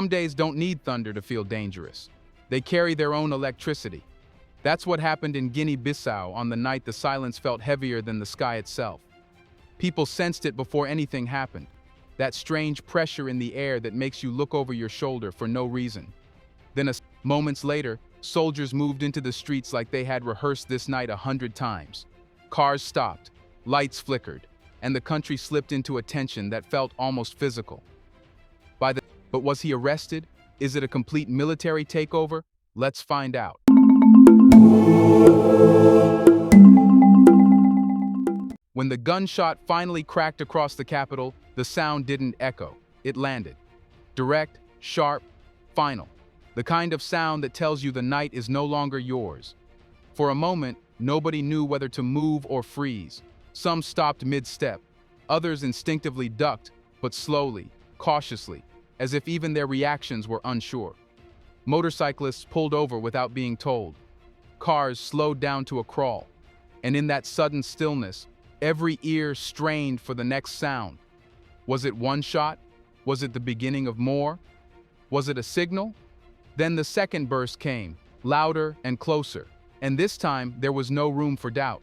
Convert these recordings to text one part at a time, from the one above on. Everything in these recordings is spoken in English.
Some days don't need thunder to feel dangerous. They carry their own electricity. That's what happened in Guinea-Bissau on the night the silence felt heavier than the sky itself. People sensed it before anything happened. That strange pressure in the air that makes you look over your shoulder for no reason. Then moments later, soldiers moved into the streets like they had rehearsed this night 100 times. Cars stopped, lights flickered, and the country slipped into a tension that felt almost physical. But was he arrested? Is it a complete military takeover? Let's find out. When the gunshot finally cracked across the capital, the sound didn't echo. It landed. Direct, sharp, final. The kind of sound that tells you the night is no longer yours. For a moment, nobody knew whether to move or freeze. Some stopped mid-step. Others instinctively ducked, but slowly, cautiously, as if even their reactions were unsure. Motorcyclists pulled over without being told. Cars slowed down to a crawl. And in that sudden stillness, every ear strained for the next sound. Was it one shot? Was it the beginning of more? Was it a signal? Then the second burst came, louder and closer. And this time, there was no room for doubt.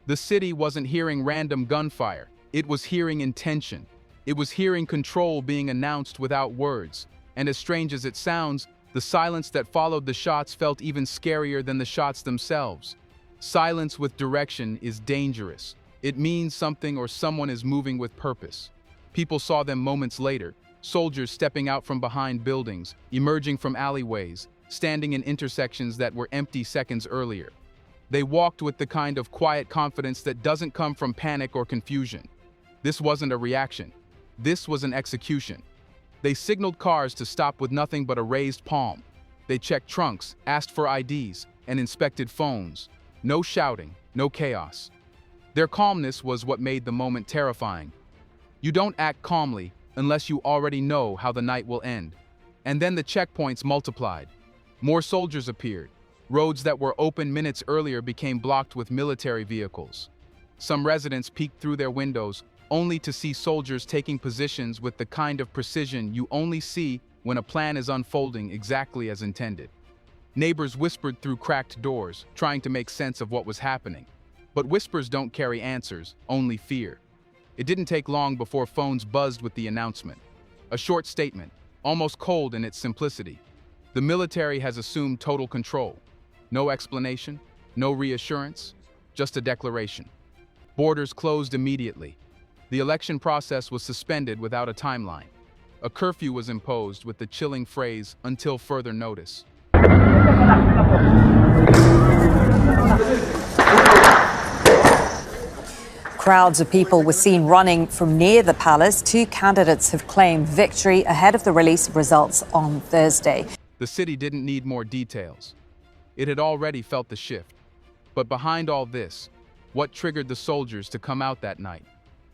The city wasn't hearing random gunfire. It was hearing intention. It was hearing control being announced without words. And as strange as it sounds, the silence that followed the shots felt even scarier than the shots themselves. Silence with direction is dangerous. It means something or someone is moving with purpose. People saw them moments later, soldiers stepping out from behind buildings, emerging from alleyways, standing in intersections that were empty seconds earlier. They walked with the kind of quiet confidence that doesn't come from panic or confusion. This wasn't a reaction. This was an execution. They signaled cars to stop with nothing but a raised palm. They checked trunks, asked for IDs, and inspected phones. No shouting, no chaos. Their calmness was what made the moment terrifying. You don't act calmly unless you already know how the night will end. And then the checkpoints multiplied. More soldiers appeared. Roads that were open minutes earlier became blocked with military vehicles. Some residents peeked through their windows, only to see soldiers taking positions with the kind of precision you only see when a plan is unfolding exactly as intended. Neighbors whispered through cracked doors, trying to make sense of what was happening. But whispers don't carry answers, only fear. It didn't take long before phones buzzed with the announcement. A short statement, almost cold in its simplicity. The military has assumed total control. No explanation, no reassurance, just a declaration. Borders closed immediately. The election process was suspended without a timeline. A curfew was imposed with the chilling phrase, "until further notice." Crowds of people were seen running from near the palace. Two candidates have claimed victory ahead of the release of results on Thursday. The city didn't need more details. It had already felt the shift. But behind all this, what triggered the soldiers to come out that night?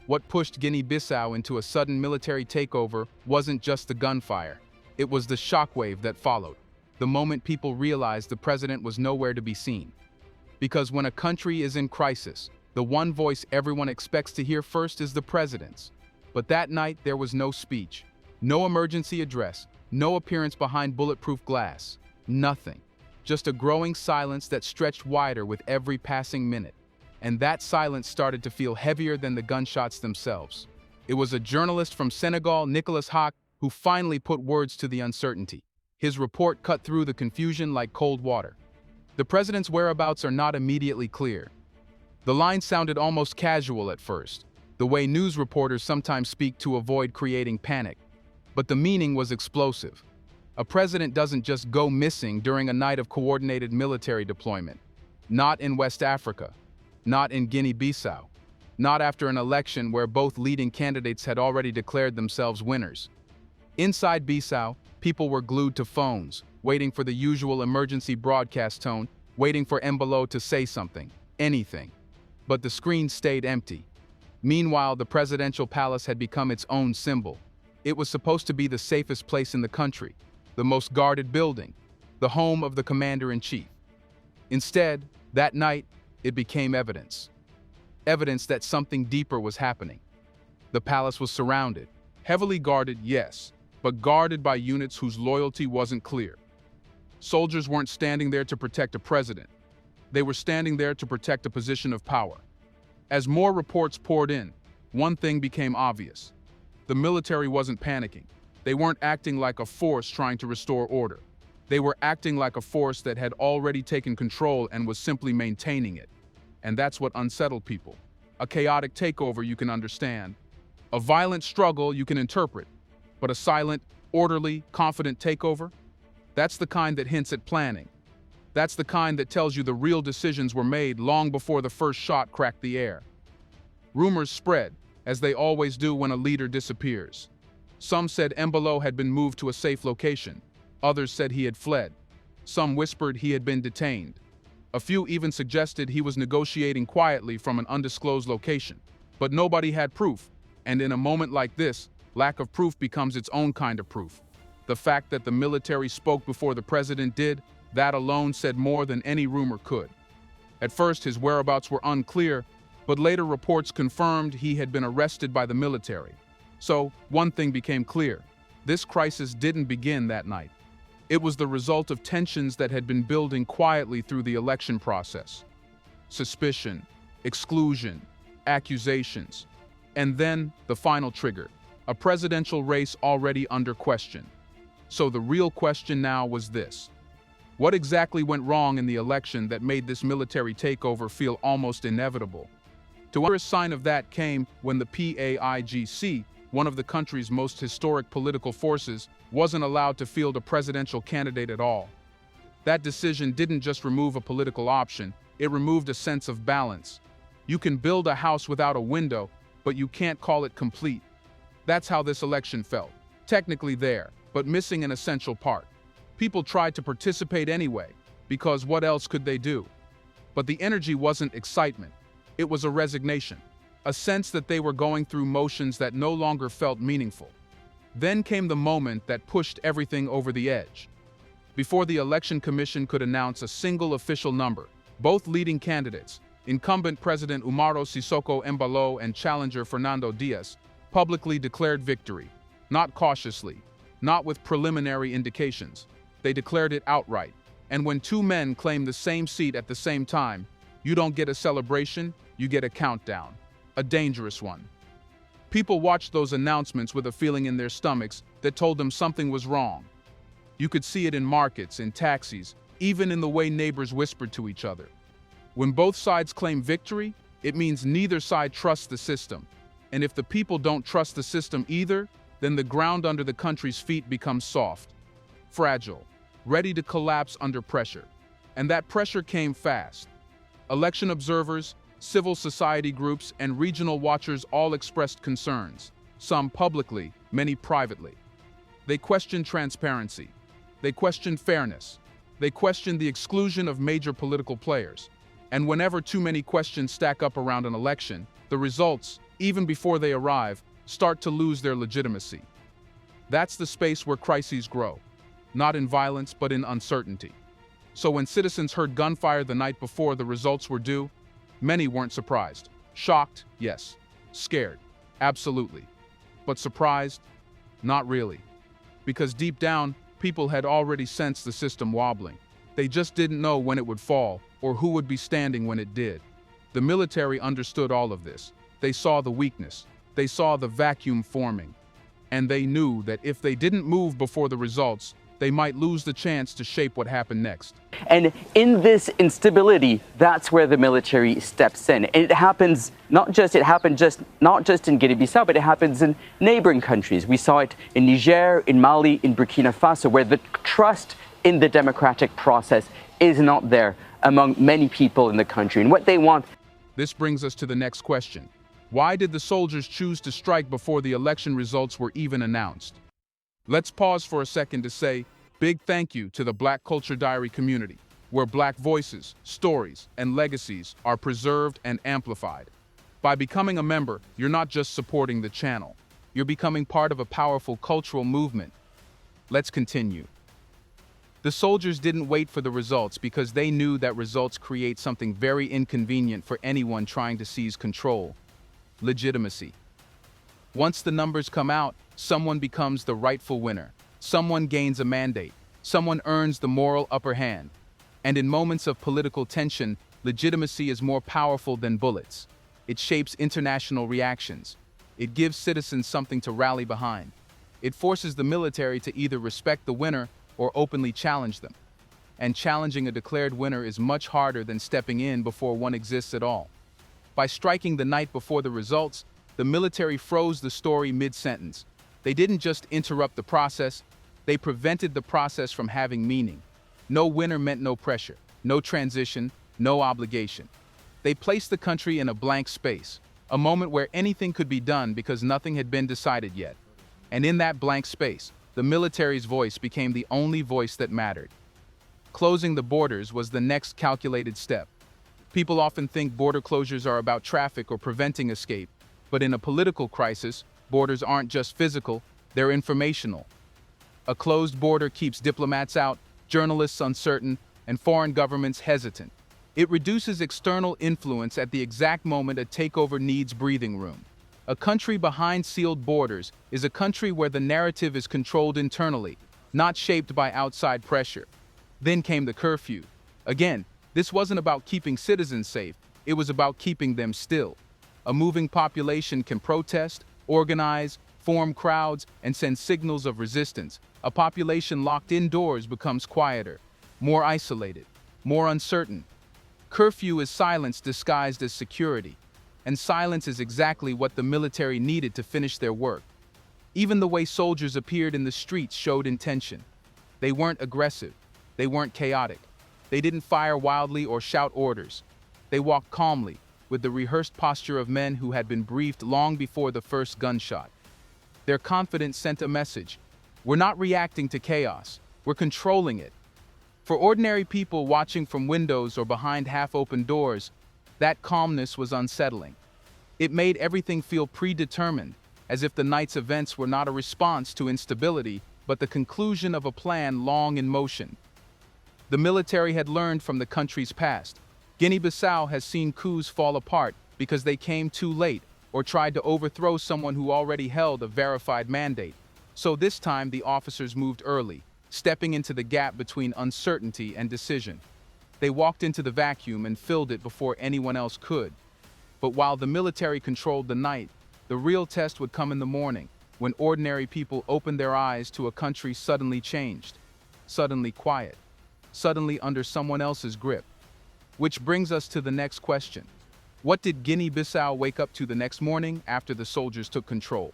What pushed Guinea-Bissau into a sudden military takeover wasn't just the gunfire. It was the shockwave that followed, the moment people realized the president was nowhere to be seen. Because when a country is in crisis, the one voice everyone expects to hear first is the president's. But that night, there was no speech, no emergency address, no appearance behind bulletproof glass. Nothing. Just a growing silence that stretched wider with every passing minute. And that silence started to feel heavier than the gunshots themselves. It was a journalist from Senegal, Nicholas Hack, who finally put words to the uncertainty. His report cut through the confusion like cold water. The president's whereabouts are not immediately clear. The line sounded almost casual at first, the way news reporters sometimes speak to avoid creating panic. But the meaning was explosive. A president doesn't just go missing during a night of coordinated military deployment. Not in West Africa. Not in Guinea-Bissau. Not after an election where both leading candidates had already declared themselves winners. Inside Bissau, people were glued to phones, waiting for the usual emergency broadcast tone, waiting for Embalo to say something, anything. But the screen stayed empty. Meanwhile, the presidential palace had become its own symbol. It was supposed to be the safest place in the country, the most guarded building, the home of the commander-in-chief. Instead, that night, it became evidence. Evidence that something deeper was happening. The palace was surrounded, heavily guarded, yes, but guarded by units whose loyalty wasn't clear. Soldiers weren't standing there to protect a president. They were standing there to protect a position of power. As more reports poured in, one thing became obvious. The military wasn't panicking. They weren't acting like a force trying to restore order. They were acting like a force that had already taken control and was simply maintaining it. And that's what unsettled people. A chaotic takeover you can understand. A violent struggle you can interpret. But a silent, orderly, confident takeover? That's the kind that hints at planning. That's the kind that tells you the real decisions were made long before the first shot cracked the air. Rumors spread, as they always do when a leader disappears. Some said Embalo had been moved to a safe location. Others said he had fled. Some whispered he had been detained. A few even suggested he was negotiating quietly from an undisclosed location. But nobody had proof, and in a moment like this, lack of proof becomes its own kind of proof. The fact that the military spoke before the president did, that alone said more than any rumor could. At first, his whereabouts were unclear, but later reports confirmed he had been arrested by the military. So, one thing became clear. This crisis didn't begin that night. It was the result of tensions that had been building quietly through the election process. Suspicion, exclusion, accusations, and then the final trigger, a presidential race already under question. So the real question now was this. What exactly went wrong in the election that made this military takeover feel almost inevitable? The clearest sign of that came when the PAIGC, one of the country's most historic political forces, wasn't allowed to field a presidential candidate at all. That decision didn't just remove a political option, it removed a sense of balance. You can build a house without a window, but you can't call it complete. That's how this election felt. Technically there, but missing an essential part. People tried to participate anyway, because what else could they do? But the energy wasn't excitement. It was a resignation, a sense that they were going through motions that no longer felt meaningful. Then came the moment that pushed everything over the edge. Before the Election Commission could announce a single official number, both leading candidates, incumbent President Umaro Sissoco Embalo and challenger Fernando Diaz, publicly declared victory, not cautiously, not with preliminary indications. They declared it outright. And when two men claim the same seat at the same time, you don't get a celebration, you get a countdown. A dangerous one. People watched those announcements with a feeling in their stomachs that told them something was wrong. You could see it in markets, in taxis, even in the way neighbors whispered to each other. When both sides claim victory, it means neither side trusts the system. And if the people don't trust the system either, then the ground under the country's feet becomes soft, fragile, ready to collapse under pressure. And that pressure came fast. Election observers, civil society groups, and regional watchers all expressed concerns, some publicly, many privately. They questioned transparency. They questioned fairness. They questioned the exclusion of major political players. And whenever too many questions stack up around an election, the results, even before they arrive, start to lose their legitimacy. That's the space where crises grow, not in violence but in uncertainty. So when citizens heard gunfire the night before the results were due, many weren't surprised. Shocked, yes. Scared, absolutely. But surprised? Not really. Because deep down, people had already sensed the system wobbling. They just didn't know when it would fall or who would be standing when it did. The military understood all of this. They saw the weakness. They saw the vacuum forming. And they knew that if they didn't move before the results, they might lose the chance to shape what happened next. And in this instability, that's where the military steps in. And it happens not just in Guinea-Bissau, but it happens in neighboring countries. We saw it in Niger, in Mali, in Burkina Faso, where the trust in the democratic process is not there among many people in the country. And what they want. This brings us to the next question. Why did the soldiers choose to strike before the election results were even announced? Let's pause for a second to say big thank you to the Black Culture Diary community, where Black voices, stories, and legacies are preserved and amplified. By becoming a member, you're not just supporting the channel. You're becoming part of a powerful cultural movement. Let's continue. The soldiers didn't wait for the results because they knew that results create something very inconvenient for anyone trying to seize control: legitimacy. Once the numbers come out, someone becomes the rightful winner. Someone gains a mandate. Someone earns the moral upper hand. And in moments of political tension, legitimacy is more powerful than bullets. It shapes international reactions. It gives citizens something to rally behind. It forces the military to either respect the winner or openly challenge them. And challenging a declared winner is much harder than stepping in before one exists at all. By striking the night before the results, the military froze the story mid-sentence. They didn't just interrupt the process, they prevented the process from having meaning. No winner meant no pressure, no transition, no obligation. They placed the country in a blank space, a moment where anything could be done because nothing had been decided yet. And in that blank space, the military's voice became the only voice that mattered. Closing the borders was the next calculated step. People often think border closures are about traffic or preventing escape, but in a political crisis, borders aren't just physical, they're informational. A closed border keeps diplomats out, journalists uncertain, and foreign governments hesitant. It reduces external influence at the exact moment a takeover needs breathing room. A country behind sealed borders is a country where the narrative is controlled internally, not shaped by outside pressure. Then came the curfew. Again, this wasn't about keeping citizens safe, it was about keeping them still. A moving population can protest, organize, form crowds, and send signals of resistance. A population locked indoors becomes quieter, more isolated, more uncertain. Curfew is silence disguised as security, and silence is exactly what the military needed to finish their work. Even the way soldiers appeared in the streets showed intention. They weren't aggressive, they weren't chaotic. They didn't fire wildly or shout orders. They walked calmly, with the rehearsed posture of men who had been briefed long before the first gunshot. Their confidence sent a message. We're not reacting to chaos, we're controlling it. For ordinary people watching from windows or behind half-open doors, that calmness was unsettling. It made everything feel predetermined, as if the night's events were not a response to instability, but the conclusion of a plan long in motion. The military had learned from the country's past. Guinea-Bissau has seen coups fall apart because they came too late or tried to overthrow someone who already held a verified mandate. So this time the officers moved early, stepping into the gap between uncertainty and decision. They walked into the vacuum and filled it before anyone else could. But while the military controlled the night, the real test would come in the morning, when ordinary people opened their eyes to a country suddenly changed, suddenly quiet, suddenly under someone else's grip. Which brings us to the next question. What did Guinea-Bissau wake up to the next morning after the soldiers took control?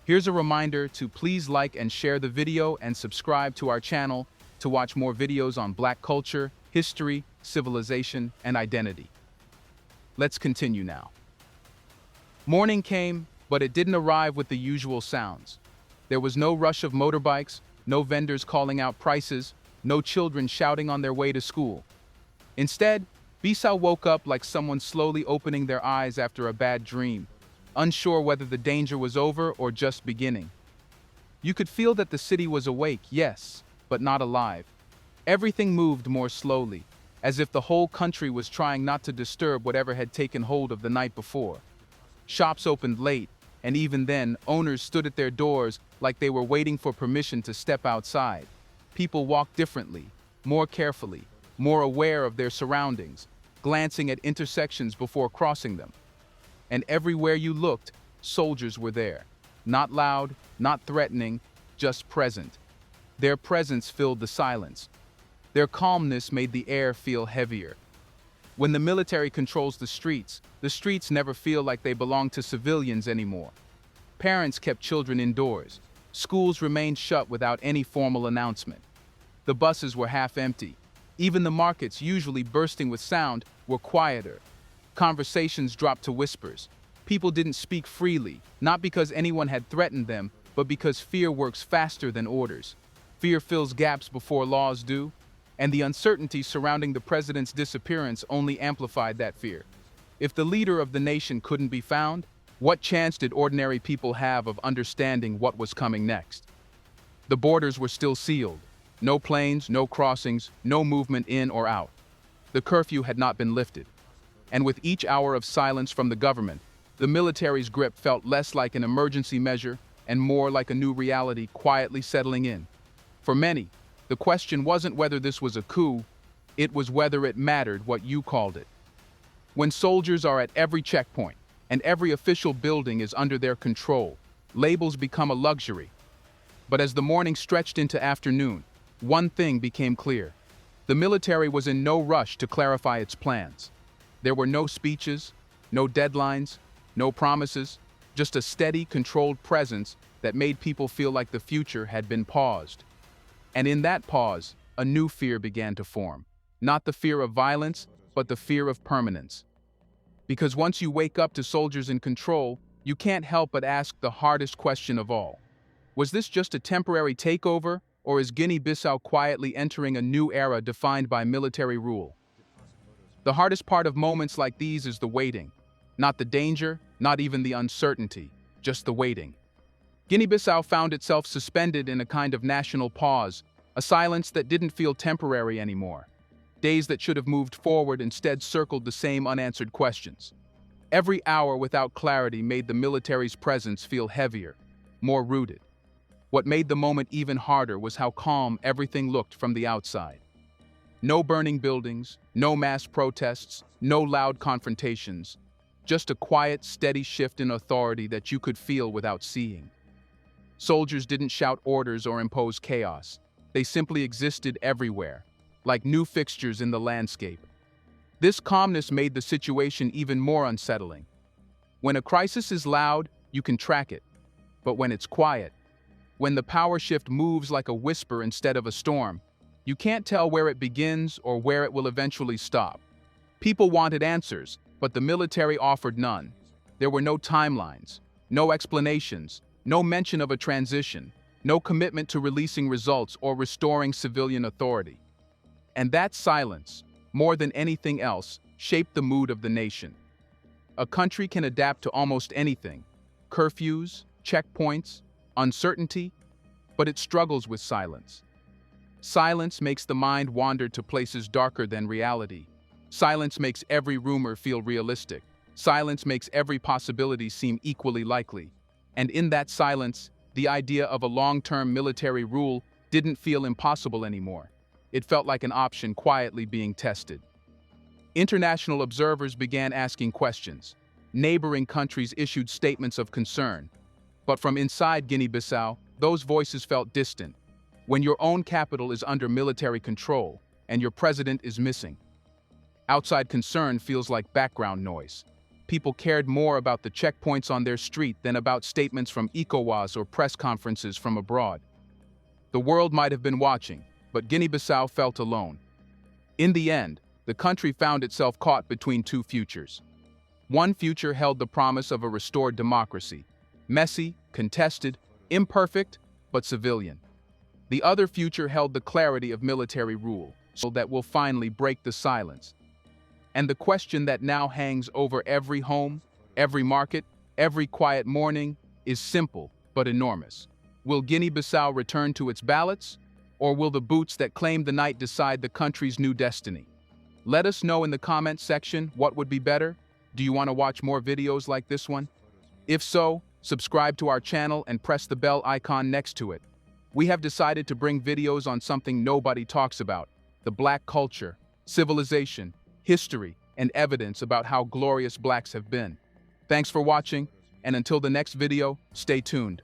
Here's a reminder to please like and share the video and subscribe to our channel to watch more videos on Black culture, history, civilization, and identity. Let's continue now. Morning came, but it didn't arrive with the usual sounds. There was no rush of motorbikes, no vendors calling out prices, no children shouting on their way to school. Instead, Bissau woke up like someone slowly opening their eyes after a bad dream, unsure whether the danger was over or just beginning. You could feel that the city was awake, yes, but not alive. Everything moved more slowly, as if the whole country was trying not to disturb whatever had taken hold of the night before. Shops opened late, and even then, owners stood at their doors like they were waiting for permission to step outside. People walked differently, more carefully, more aware of their surroundings, glancing at intersections before crossing them. And everywhere you looked, soldiers were there. Not loud, not threatening, just present. Their presence filled the silence. Their calmness made the air feel heavier. When the military controls the streets never feel like they belong to civilians anymore. Parents kept children indoors. Schools remained shut without any formal announcement. The buses were half empty. Even the markets, usually bursting with sound, were quieter. Conversations dropped to whispers. People didn't speak freely, not because anyone had threatened them, but because fear works faster than orders. Fear fills gaps before laws do, and the uncertainty surrounding the president's disappearance only amplified that fear. If the leader of the nation couldn't be found, what chance did ordinary people have of understanding what was coming next? The borders were still sealed. No planes, no crossings, no movement in or out. The curfew had not been lifted. And with each hour of silence from the government, The military's grip felt less like an emergency measure and more like a new reality quietly settling in. For many, the question wasn't whether this was a coup, it was whether it mattered what you called it. When soldiers are at every checkpoint and every official building is under their control, labels become a luxury. But as the morning stretched into afternoon, one thing became clear. The military was in no rush to clarify its plans. There were no speeches, no deadlines, no promises, just a steady, controlled presence that made people feel like the future had been paused. And in that pause, a new fear began to form. Not the fear of violence, but the fear of permanence. Because once you wake up to soldiers in control, you can't help but ask the hardest question of all. Was this just a temporary takeover, or is Guinea-Bissau quietly entering a new era defined by military rule? The hardest part of moments like these is the waiting. Not the danger, not even the uncertainty, just the waiting. Guinea-Bissau found itself suspended in a kind of national pause, a silence that didn't feel temporary anymore. Days that should have moved forward instead circled the same unanswered questions. Every hour without clarity made the military's presence feel heavier, more rooted. What made the moment even harder was how calm everything looked from the outside. No burning buildings, no mass protests, no loud confrontations. Just a quiet, steady shift in authority that you could feel without seeing. Soldiers didn't shout orders or impose chaos. They simply existed everywhere, like new fixtures in the landscape. This calmness made the situation even more unsettling. When a crisis is loud, you can track it. But when it's quiet, when the power shift moves like a whisper instead of a storm, you can't tell where it begins or where it will eventually stop. People wanted answers, but the military offered none. There were no timelines, no explanations, no mention of a transition, no commitment to releasing results or restoring civilian authority. And that silence, more than anything else, shaped the mood of the nation. A country can adapt to almost anything: curfews, checkpoints, uncertainty, but it struggles with silence. Silence makes the mind wander to places darker than reality. Silence makes every rumor feel realistic. Silence makes every possibility seem equally likely. And in that silence, the idea of a long-term military rule didn't feel impossible anymore. It felt like an option quietly being tested. International observers began asking questions. Neighboring countries issued statements of concern. But from inside Guinea-Bissau, those voices felt distant. When your own capital is under military control and your president is missing, outside concern feels like background noise. People cared more about the checkpoints on their street than about statements from ECOWAS or press conferences from abroad. The world might have been watching, but Guinea-Bissau felt alone. In the end, the country found itself caught between two futures. One future held the promise of a restored democracy, messy, contested, imperfect, but civilian. The other future held the clarity of military rule, so that will finally break the silence. And the question that now hangs over every home, every market, every quiet morning is simple but enormous. Will Guinea-Bissau return to its ballots, or will the boots that claimed the night decide the country's new destiny? Let us know in the comments section what would be better. Do you want to watch more videos like this one? If so, subscribe to our channel and press the bell icon next to it. We have decided to bring videos on something nobody talks about: the Black culture, civilization, history, and evidence about how glorious Blacks have been. Thanks for watching, and until the next video, stay tuned.